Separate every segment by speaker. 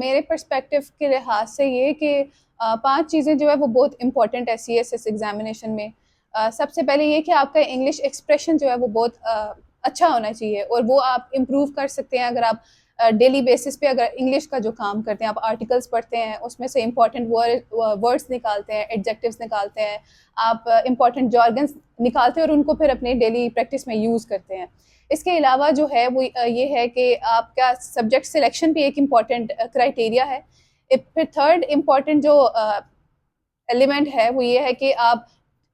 Speaker 1: मेरे पर्सपेक्टिव के लिहाज से ये कि 5 चीज़ें जो है वो बहुत इंपॉर्टेंट है सीएसएस एग्जामिनेशन में। सबसे पहले ये कि आपका इंग्लिश एक्सप्रेशन जो है वो बहुत अच्छा होना चाहिए और वो आप इम्प्रूव कर सकते हैं अगर आप डेली बेसिस पे अगर इंग्लिश का जो काम करते हैं, आप आर्टिकल्स पढ़ते हैं, उसमें से इंपॉर्टेंट वर्ड्स निकालते हैं, एडजेक्टिव्स निकालते हैं, आप इंपॉर्टेंट जॉर्गन्स निकालते हैं और उनको फिर अपने डेली प्रैक्टिस में यूज़ करते हैं। इसके अलावा जो है वो ये है कि आपका सब्जेक्ट सिलेक्शन भी एक इम्पॉर्टेंट क्राइटेरिया है। फिर थर्ड इम्पॉर्टेंट जो एलिमेंट है वो ये है कि आप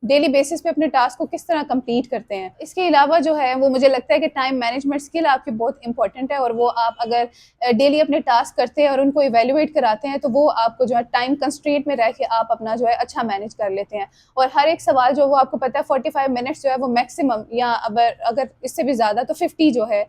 Speaker 1: डेली बेसिस पे अपने टास्क को किस तरह कंप्लीट करते हैं। इसके अलावा जो है वो मुझे लगता है कि टाइम मैनेजमेंट स्किल आपकी बहुत इंपॉर्टेंट है और वो आप अगर डेली अपने टास्क करते हैं और उनको इवेल्युएट कराते हैं तो वो आपको जो है टाइम कंस्ट्रेंट में रह के आप अपना जो है अच्छा मैनेज कर लेते हैं। और हर एक सवाल जो वो आपको पता है 45 मिनट्स जो है वो मैक्सिमम, या अगर इससे भी ज़्यादा तो 50 जो है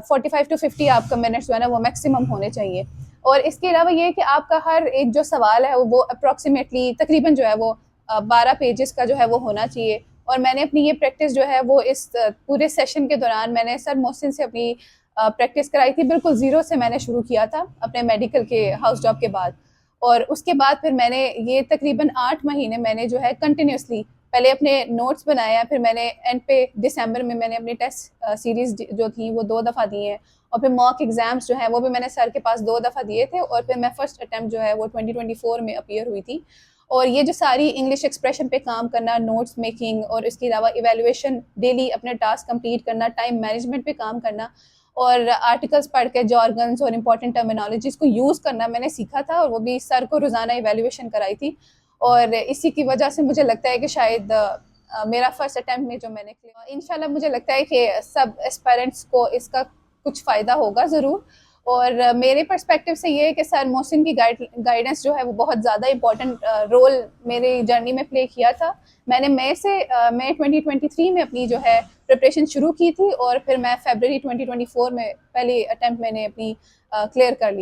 Speaker 1: 45 टू 50 आपका मिनट्स जो है ना वो मैक्सिमम होने चाहिए। और इसके अलावा ये है कि आपका हर एक जो सवाल है वो अप्रॉक्सीमेटली तकरीबन जो है वो 12 पेजेस का जो है वो होना चाहिए। और मैंने अपनी ये प्रैक्टिस जो है वो इस पूरे सेशन के दौरान मैंने सर मोहसिन से अपनी प्रैक्टिस कराई थी। बिल्कुल ज़ीरो से मैंने शुरू किया था अपने मेडिकल के हाउस जॉब के बाद, और उसके बाद फिर मैंने ये तकरीबन 8 महीने मैंने जो है कंटिन्यूसली पहले अपने नोट्स बनाया, फिर मैंने एंड पे दिसंबर में मैंने अपनी टेस्ट सीरीज़ जो थी वो 2 दफ़ा दी हैं, और फिर मॉक एग्ज़ाम्स जो हैं वो भी मैंने सर के पास 2 दफ़ा दिए थे, और फिर मैं फर्स्ट अटैम्प्ट जो है वो 2024 में अपीयर हुई थी। और ये जो सारी इंग्लिश एक्सप्रेशन पे काम करना, नोट्स मेकिंग और इसके अलावा इवैल्यूएशन, डेली अपने टास्क कंप्लीट करना, टाइम मैनेजमेंट पे काम करना और आर्टिकल्स पढ़ के जॉर्गन्स और इंपॉर्टेंट टर्मिनोलॉजीज़ को यूज़ करना मैंने सीखा था, और वो भी सर को रोज़ाना इवैल्यूएशन कराई थी। और इसी की वजह से मुझे लगता है कि शायद मेरा फर्स्ट अटैम्प्ट में जो मैंने किया, इंशाल्लाह मुझे लगता है कि सब एस्पायरेंट्स को इसका कुछ फ़ायदा होगा ज़रूर। और मेरे पर्सपेक्टिव से ये है कि सर मोहसिन की गाइडेंस जो है वो बहुत ज़्यादा इम्पोर्टेंट रोल मेरी जर्नी में प्ले किया था। मैंने मई 2023 में अपनी जो है प्रिपरेशन शुरू की थी, और फिर मैं फरवरी 2024 में पहली अटैम्प्ट मैंने अपनी क्लियर कर ली।